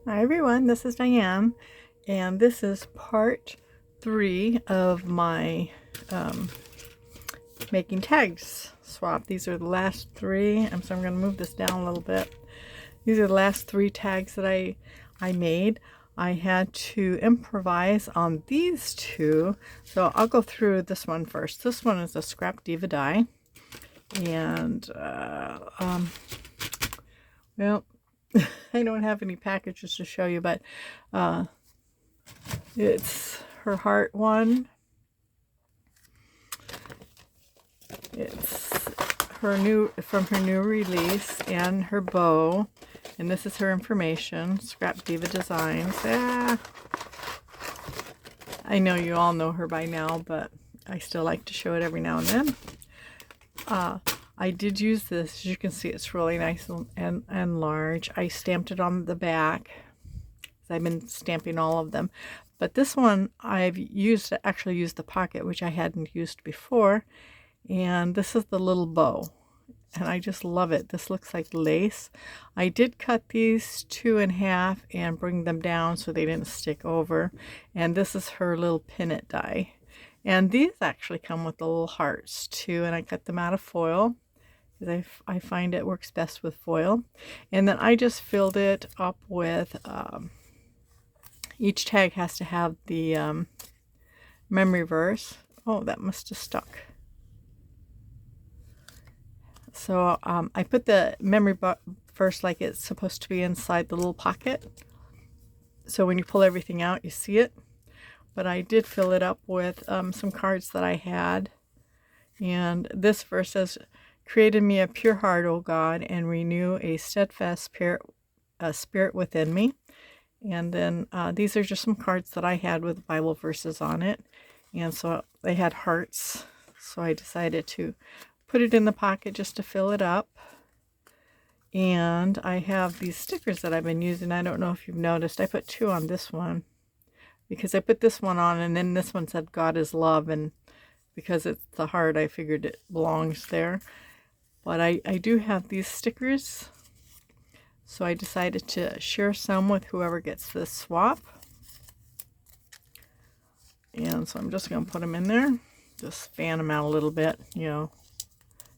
Hi everyone, this is Diane, and this is part 3 of my making tags swap. These are the last 3. I'm going to move this down a little bit. These are the last 3 tags that I made. I had to improvise on these 2, so I'll go through this one first. This one is a Scrap Diva die, and well, I don't have any packages to show you, but it's her heart one. It's from her new release, and her bow. And this is her information. Scrap Diva Designs. I know you all know her by now, but I still like to show it every now and then. I did use this. As you can see, it's really nice and large. I stamped it on the back. I've been stamping all of them. But this one I've actually used the pocket, which I hadn't used before. And this is the little bow. And I just love it. This looks like lace. I did cut these 2 in half and bring them down so they didn't stick over. And this is her little pin it die. And these actually come with the little hearts too. And I cut them out of foil, because I find it works best with foil. And then I just filled it up with, each tag has to have the memory verse. Oh, that must have stuck. So I put the memory verse like it's supposed to be inside the little pocket. So when you pull everything out, you see it. But I did fill it up with some cards that I had. And this verse says, "Created me a pure heart, O God, and renew a steadfast spirit within me." And then these are just some cards that I had with Bible verses on it. And so they had hearts. So I decided to put it in the pocket just to fill it up. And I have these stickers that I've been using. I don't know if you've noticed. I put 2 on this one, because I put this one on and then this one said God is love, and because it's the heart, I figured it belongs there. But I do have these stickers, so I decided to share some with whoever gets this swap. And so I'm just going to put them in there, just fan them out a little bit, you know,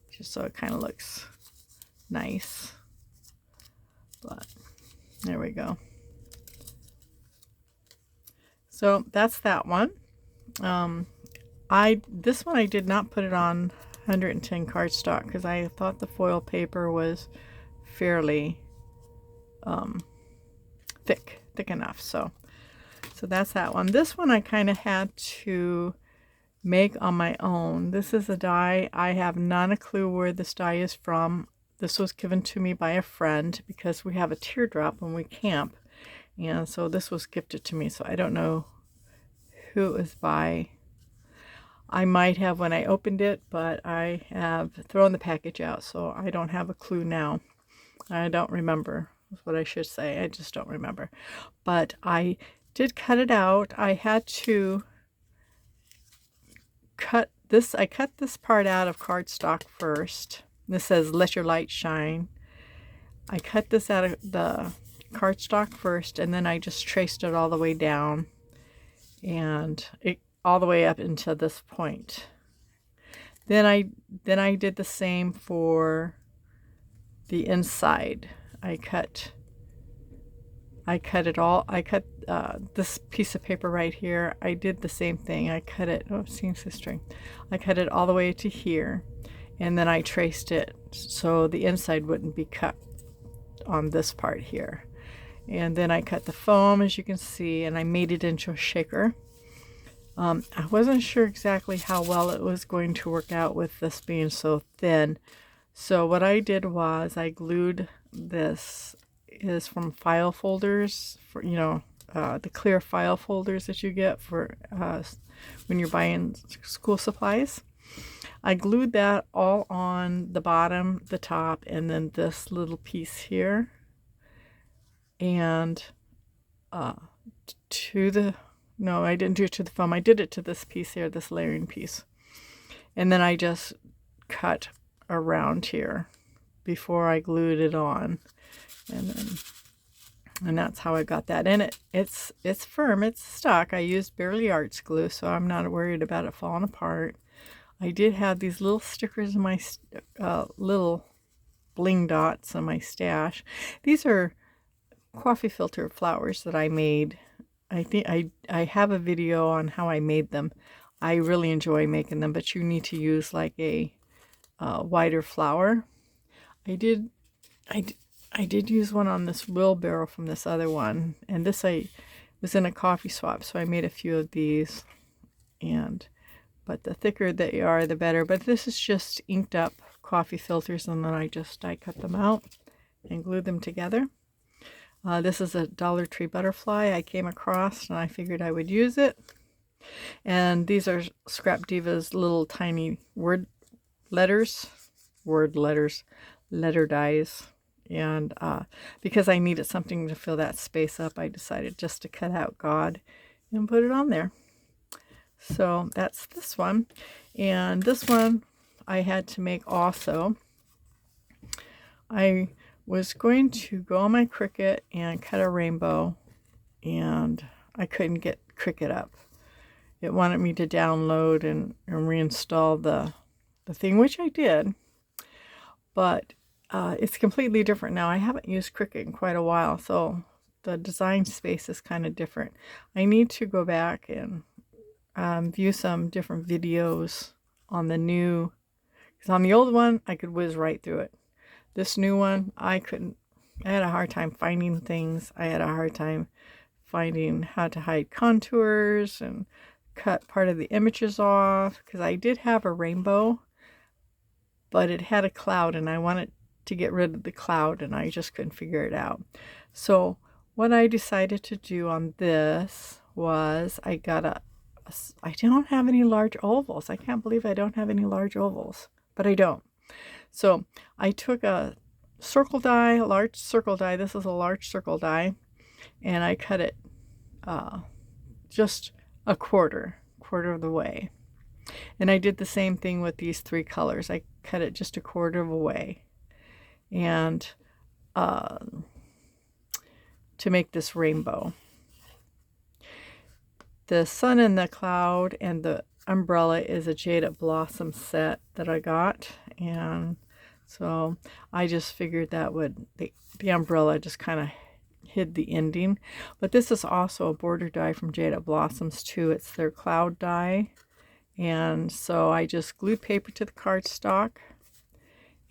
just so it kind of looks nice. But there we go. So that's that one. This one I did not put it on 110 cardstock because I thought the foil paper was fairly thick enough. So that's that one. This one I kind of had to make on my own. This is a die. I have not a clue where this die is from. This was given to me by a friend because we have a teardrop when we camp, and so this was gifted to me. So I don't know who it was by. I might have when I opened it, but I have thrown the package out, so I don't have a clue now. I don't remember, is what I should say. I just don't remember. But I did cut it out. I had to cut this. I cut this part out of cardstock first. This says, "Let your light shine." I cut this out of the cardstock first, and then I just traced it all the way down, and it all the way up into this point. Then I did the same for the inside. I cut it all. I cut this piece of paper right here. I did the same thing. I cut it. Oh, it seems so strange. I cut it all the way to here, and then I traced it so the inside wouldn't be cut on this part here. And then I cut the foam, as you can see, and I made it into a shaker. I wasn't sure exactly how well it was going to work out with this being so thin. So what I did was I glued this. Is from file folders, for the clear file folders that you get for when you're buying school supplies. I glued that all on the bottom, the top, and then this little piece here, and no, I didn't do it to the foam. I did it to this piece here, this layering piece, and then I just cut around here before I glued it on. And then And that's how I got that. And it's firm, it's stuck. I used Barely Arts glue, so I'm not worried about it falling apart. I did have these little stickers in my little bling dots on my stash. These are coffee filter flowers that I made. I think I have a video on how I made them. I really enjoy making them, but you need to use like a wider flower. I did use one on this wheelbarrow from this other one, and this I was in a coffee swap, so I made a few of these. But the thicker they are, the better. But this is just inked up coffee filters, and then I just die cut them out and glue them together. This is a Dollar Tree butterfly I came across, and I figured I would use it. And these are Scrap Diva's little tiny letter dies. And because I needed something to fill that space up, I decided just to cut out God and put it on there. So that's this one. And this one I had to make also. I was going to go on my Cricut and cut a rainbow, and I couldn't get Cricut up. It wanted me to download and reinstall the thing, which I did. But it's completely different now. I haven't used Cricut in quite a while, so the design space is kind of different. I need to go back and view some different videos on the new, because on the old one I could whiz right through it. This new one I couldn't. I had a hard time finding things. I had a hard time finding how to hide contours and cut part of the images off, because I did have a rainbow, but it had a cloud and I wanted to get rid of the cloud, and I just couldn't figure it out. So what I decided to do on this was I don't have any large ovals. I can't believe I don't have any large ovals, but I don't. So I took a circle die, a large circle die. This is a large circle die, and I cut it just a quarter of the way. And I did the same thing with these three colors. I cut it just a quarter of a way, and to make this rainbow. The sun and the cloud and the umbrella is a Jaded Blossom set that I got, and so I just figured that would, the umbrella just kind of hid the ending. But this is also a border die from Jaded Blossoms too. It's their cloud die, and so I just glued paper to the cardstock,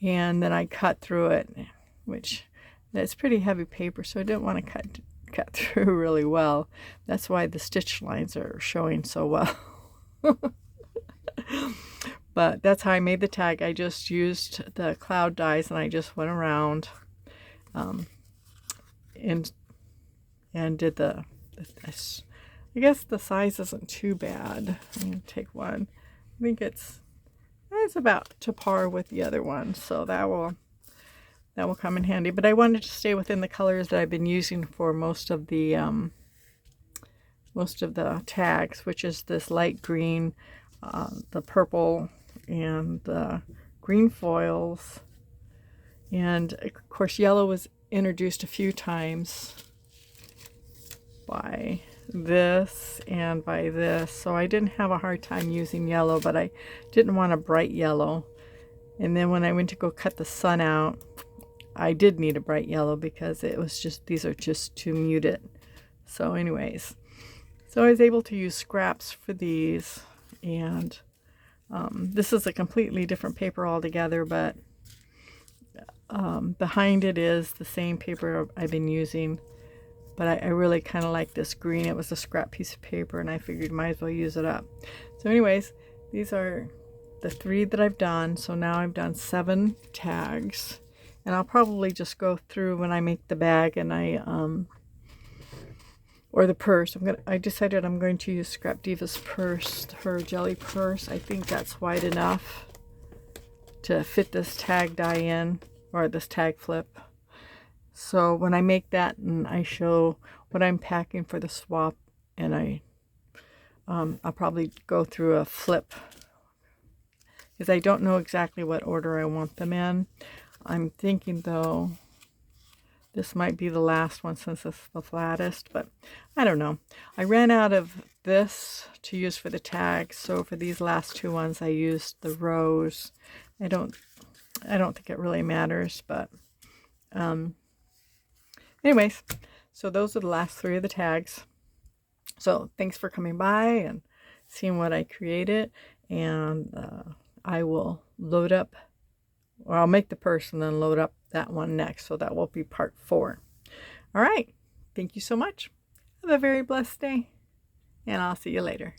and then I cut through it, which that's pretty heavy paper, so I didn't want to cut through really well. That's why the stitch lines are showing so well. But that's how I made the tag. I just used the cloud dies, and I just went around and did I guess the size isn't too bad. I'm going to take one. I think it's about to par with the other one, so that will come in handy. But I wanted to stay within the colors that I've been using for most of the tags, which is this light green, the purple, and the green foils. And of course yellow was introduced a few times by this and by this, so I didn't have a hard time using yellow, but I didn't want a bright yellow. And then when I went to go cut the sun out, I did need a bright yellow because it was just, these are just too muted. So anyways, so I was able to use scraps for these, and this is a completely different paper altogether, but behind it is the same paper I've been using. But I really kind of like this green. It was a scrap piece of paper, and I figured might as well use it up. So anyways, these are the 3 that I've done. So now I've done 7 tags, and I'll probably just go through when I make the bag and or the purse. I decided I'm going to use Scrap Diva's purse, her jelly purse. I think that's wide enough to fit this tag die in, or this tag flip. So when I make that and I show what I'm packing for the swap, and I'll probably go through a flip, because I don't know exactly what order I want them in. I'm thinking though This might be the last one since it's the flattest, but I don't know. I ran out of this to use for the tags, so for these last two ones I used the rose. I don't think it really matters, but anyways, so those are the last three of the tags. So thanks for coming by and seeing what I created, and I will load up, or I'll make the purse and then load up that one next, so that will be part 4. All right, thank you so much. Have a very blessed day, and I'll see you later.